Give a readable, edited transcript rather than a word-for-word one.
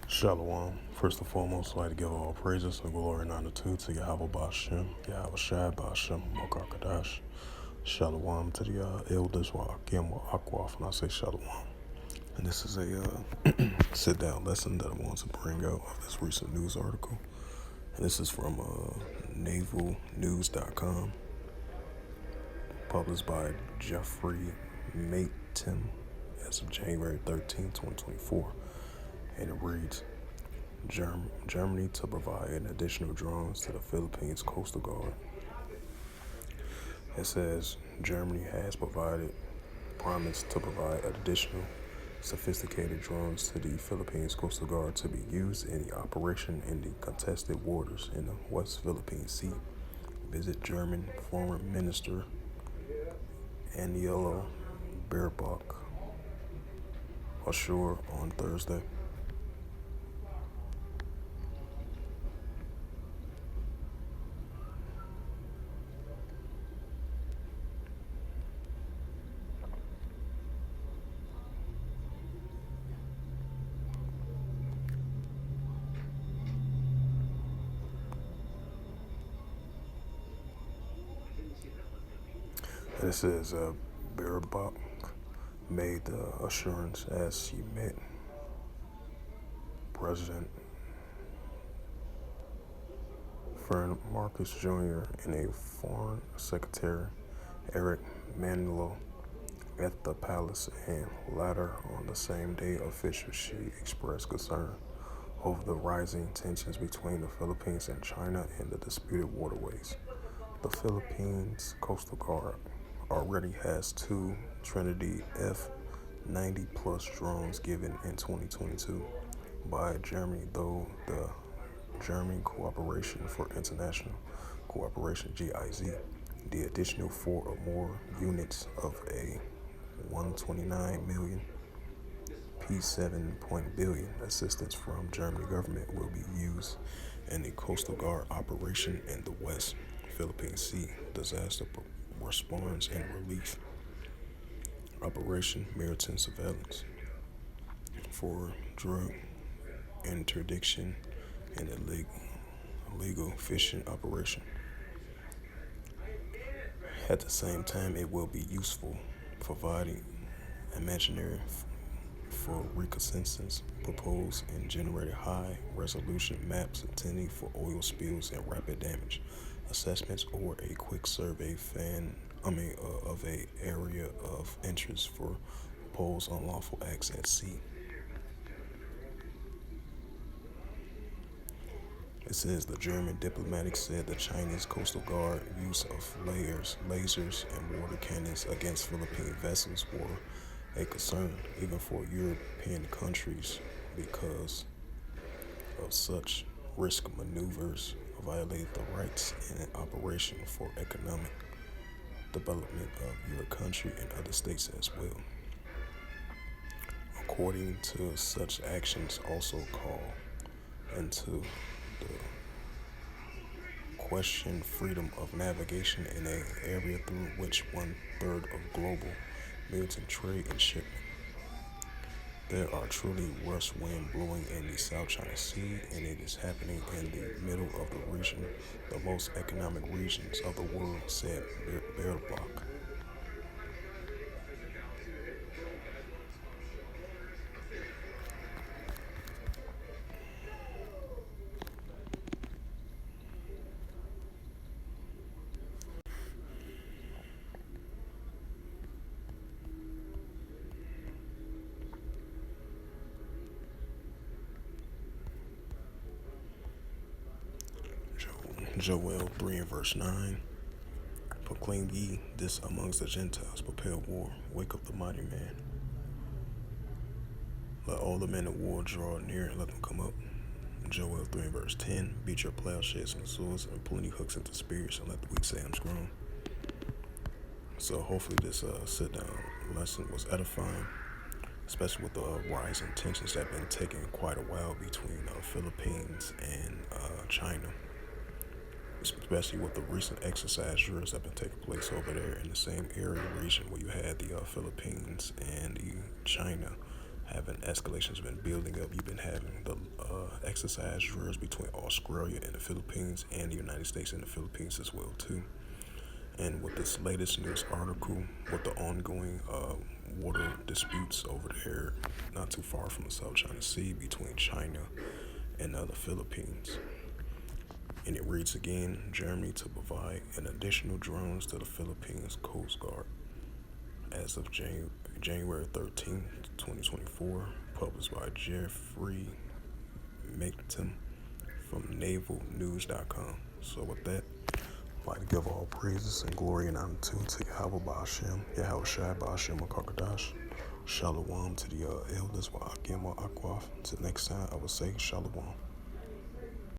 Shalom. First and foremost, I'd like to give all praises and glory and honor to Yahweh Bashem, Yahweh Shai Bashem, Mokakadash. Shalom to the elders, Wa'akim, Wa'akwaf, and I say Shalom. And this is a sit-down lesson that I want to bring out of this recent news article. And this is from navalnews.com, published by Jeffrey Maton as of January 13, 2024. And it reads, Germany to provide an additional drones to the Philippines Coastal Guard. It says Germany has promised to provide additional sophisticated drones to the Philippines Coastal Guard to be used in the operation in the contested waters in the West Philippine Sea. Visit German Foreign Minister Aniello Baerbock ashore on Thursday. And it says Baerbock made the assurance as she met President Fern Marcus Jr. and a Foreign Secretary Eric Manilow at the palace, and later on the same day officials she expressed concern over the rising tensions between the Philippines and China in the disputed waterways. The Philippines Coastal Guard already has two Trinity F-90 plus drones given in 2022 by Germany, though the German Cooperation for International Cooperation GIZ, the additional 4 or more units of a 129 million P7 billion assistance from German government will be used in the Coastal Guard operation in the West Philippine Sea disaster response and relief operation, maritime surveillance for drug interdiction and illegal fishing operation. At the same time, it will be useful providing imaginary for reconnaissance, proposed and generated high-resolution maps intended for oil spills and rapid damage assessments, or a quick survey of a area of interest for proposed unlawful acts at sea. It says the German diplomatic said the Chinese Coastal Guard use of lasers, and water cannons against Philippine vessels were a concern, even for European countries, because of such risk maneuvers violate the rights in an operation for economic development of your country and other states as well. According to such actions also call into the question freedom of navigation in an area through which 1/3 of global maritime trade and shipment. There are truly west wind blowing in the South China Sea, and it is happening in the middle of the region, the most economic regions of the world, said Baerbock. Joel 3 and verse 9. Proclaim ye this amongst the Gentiles, prepare war, wake up the mighty man. Let all the men of war draw near and let them come up. Joel 3 and verse 10. Beat your plowshares and swords and plenty hooks into spears, and let the weak say I'm strong. So hopefully this sit-down lesson was edifying, especially with the rising tensions that have been taking quite a while between Philippines and China. especially with the recent exercise drills that have been taking place over there in the same area region where you had the Philippines and China having escalations been building up. You've been having the exercise drills between Australia and the Philippines and the United States and the Philippines as well too. And with this latest news article, with the ongoing water disputes over there, not too far from the South China Sea between China and the Philippines. And it reads again, Germany to provide an additional drones to the Philippines Coast Guard as of January 13, 2024, published by Jeffrey Michton from navalnews.com. So with that, I'd like to give all praises and glory and honor to Yahweh Ba'ashem, Yahweh Shai Ba'ashem Akakadash. Shalom to the elders, Wa'akim Wa'akwaf. Till next time, I will say Shalom.